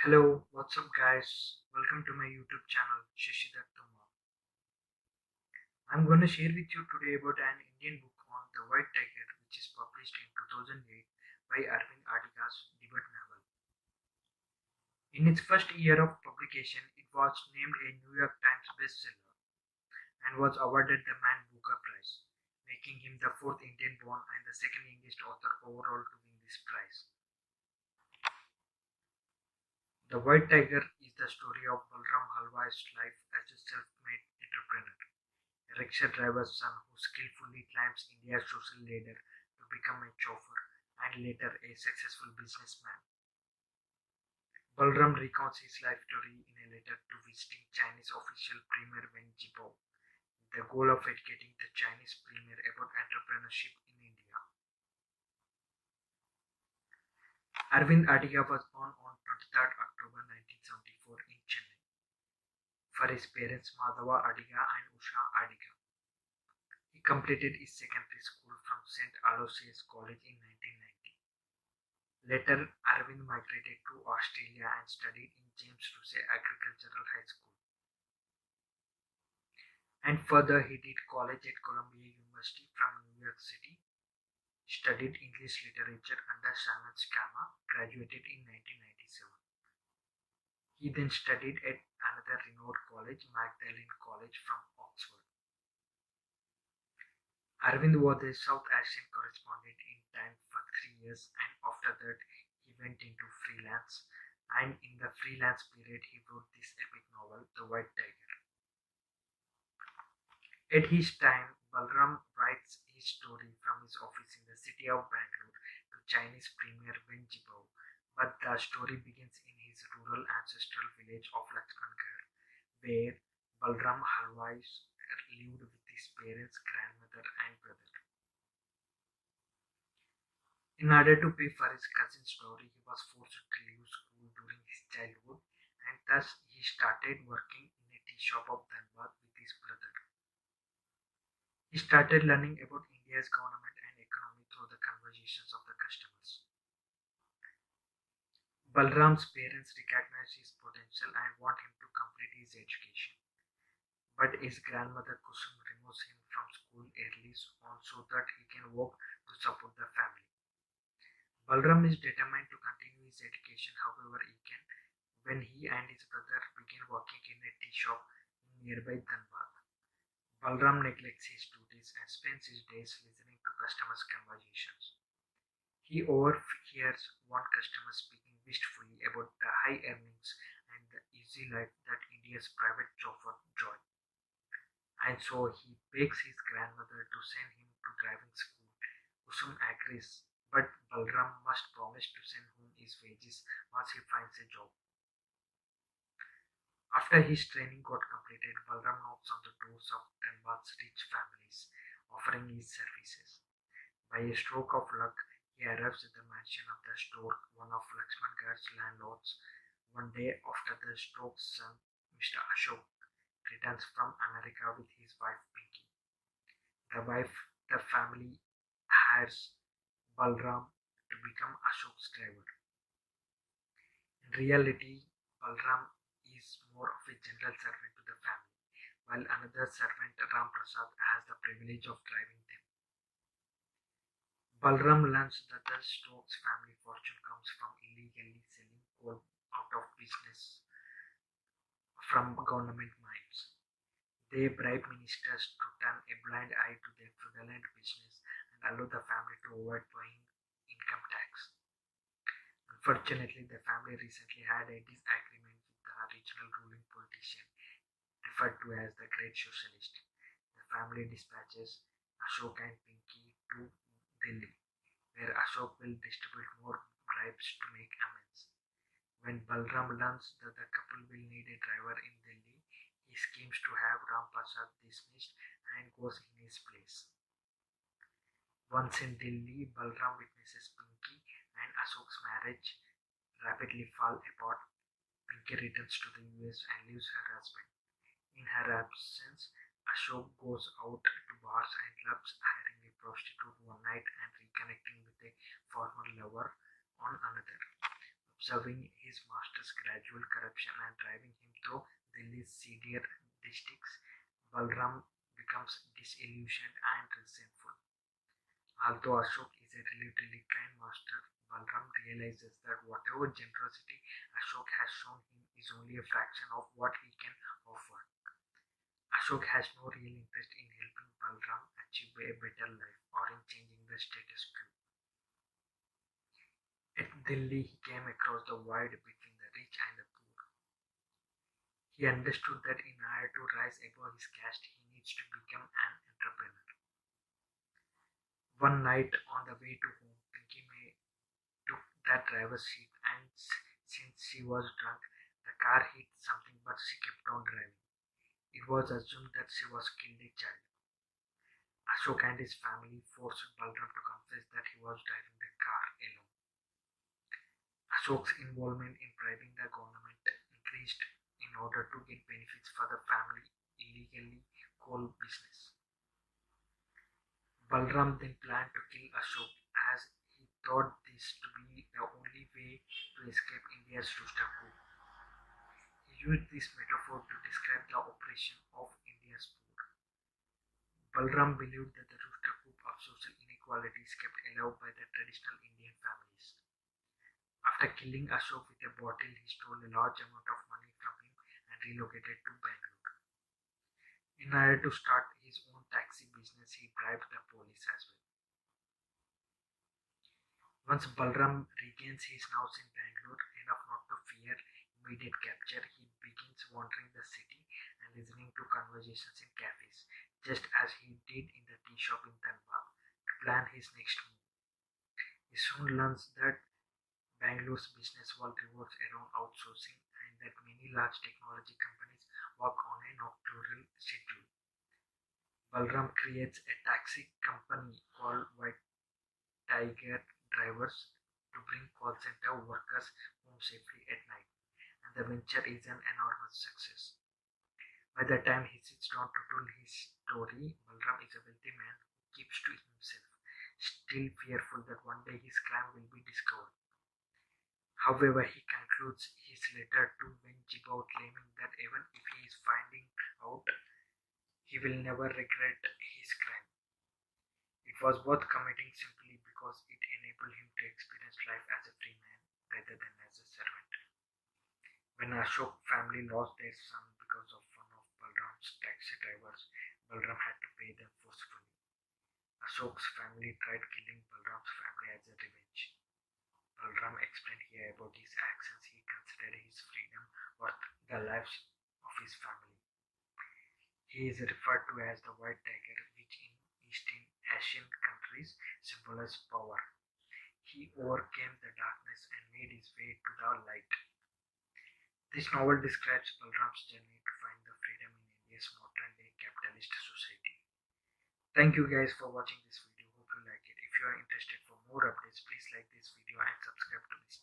Hello, what's up, guys? Welcome to my YouTube channel, Shashidhar Tumma. I'm gonna share with you today about an Indian book on the White Tiger, which is published in 2008 by Arvind Adiga's debut novel. In its first year of publication, it was named a New York Times bestseller and was awarded the Man Booker Prize, making him the fourth Indian born and the second youngest author overall to win this prize. The White Tiger is the story of Balram Halwai's life as a self-made entrepreneur, a rickshaw driver's son who skillfully climbs India's social ladder to become a chauffeur and later a successful businessman. Balram recounts his life story in a letter to visiting Chinese official Premier Wen Jiabao, with the goal of educating the Chinese premier about entrepreneurship in India. Arvind Adiga was born on 23rd October 1974 in Chennai for his parents Madhava Adiga and Usha Adiga. He completed his secondary school from St. Aloysius College in 1990. Later, Arvind migrated to Australia and studied in James Russell Agricultural High School. And further, he did college at Columbia University from New York City, studied English literature under Simon Schama, graduated in 1997. He then studied at another renowned college, Magdalene College from Oxford. Arvind was a South Asian correspondent in Time for 3 years, and after that he went into freelance. And in the freelance period, he wrote this epic novel, The White Tiger. At his time, Balram writes his story from his office in the city of Bangalore to Chinese Premier Wen Jiabao, but the story begins in his rural ancestral village of Lakshmangarh, where Balram Halwai lived with his parents, grandmother, and brother. In order to pay for his cousin's dowry, he was forced to leave school during his childhood, and thus he started working in a tea shop of Dhanbad with his brother. He started learning about India's government and economy through the conversations of the customers. Balram's parents recognize his potential and want him to complete his education, but his grandmother Kusum removes him from school early on so that he can work to support the family. Balram is determined to continue his education however he can when he and his brother begin working in a tea shop in nearby Dhanbad. Balram neglects his duties and spends his days listening to customers' conversations. He overhears one customer speaking wistfully about the high earnings and the easy life that India's private chauffeur enjoy, and so he begs his grandmother to send him to driving school. Kusum agrees, but Balram must promise to send home his wages once he finds a job. After his training got completed, Balram knocks on the doors of Dhanbad's rich families, offering his services. By a stroke of luck, he arrives at the mansion of the Stork, one of Lakshmangarh's landlords, one day after the Stork's son, Mr. Ashok, returns from America with his wife Pinky. The family hires Balram to become Ashok's driver. In reality, Balram is more of a general servant to the family, while another servant, Ram Prasad, has the privilege of driving them. Balram learns that the Stokes family fortune comes from illegally selling coal out of business from government mines. They bribe ministers to turn a blind eye to their fraudulent business and allow the family to avoid paying income tax. Unfortunately, the family recently had a disagreement with the regional ruling politician, referred to as the Great Socialist. The family dispatches Ashok and Pinky to Delhi, where Ashok will distribute more bribes to make amends. When Balram learns that the couple will need a driver in Delhi, he schemes to have Ram Prasad dismissed and goes in his place. Once in Delhi, Balram witnesses Pinky and Ashok's marriage rapidly fall apart. Pinky returns to the US and leaves her husband. In her absence, Ashok goes out to bars and clubs, hiring a prostitute one night and reconnecting with a former lover on another. observing his master's gradual corruption and driving him through Delhi's seedier districts. Balram becomes disillusioned and resentful. Although Ashok is a relatively kind master, Balram realizes that whatever generosity Ashok has shown him is only a fraction of what he can offer. Ashok has no real interest in helping Balram achieve a better life or in changing the status quo. At Delhi, he came across the void between the rich and the poor. He understood that in order to rise above his caste, he needs to become an entrepreneur. One night on the way to home, Pinky May took that driver's seat, and since she was drunk, the car hit something, but she kept on driving. It was assumed that she was killed a child. Ashok and his family forced Balram to confess that he was driving the car alone. Ashok's involvement in bribing the government increased in order to get benefits for the family illegally coal business. Balram then planned to kill Ashok as he thought this to be the only way to escape India's rooster coup. He used this metaphor to describe the oppression of India's poor. Balram believed that the rooster coup of social inequalities kept alive by the traditional Indian families. After killing Ashok with a bottle, he stole a large amount of money from him and relocated to Bangalore. In order to start his own taxi business, he bribed the police as well. Once Balram regains his house in Bangalore, enough not to fear immediate capture, he begins wandering the city and listening to conversations in cafes, just as he did in the tea shop in Dhanbad, to plan his next move. He soon learns that Bangalore's business world revolves around outsourcing and that many large technology companies work on a nocturnal schedule. Balram creates a taxi company called White Tiger Drivers to bring call center workers home safely at night, and the venture is an enormous success. By the time he sits down to tell his story, Balram is a wealthy man who keeps to himself, still fearful that one day his crime will be discovered. However, he concludes his letter to Venjibo claiming that even if he is finding out, he will never regret his crime. It was worth committing simply because it enabled him to experience life as a free man rather than as a servant. When Ashok family lost their son because of one of Balram's taxi drivers, Balram had to pay them forcefully. Ashok's family tried killing Balram's family as a revenge. Balram explained here about his actions. He considered his freedom worth the lives of his family. He is referred to as the White Tiger, which in East Asian countries symbolizes power. He overcame the darkness and made his way to the light. This novel describes Balram's journey to find the freedom in India's modern-day capitalist society. Thank you guys for watching this video. Hope you like it. If you are interested for more updates, please like this video and subscribe to this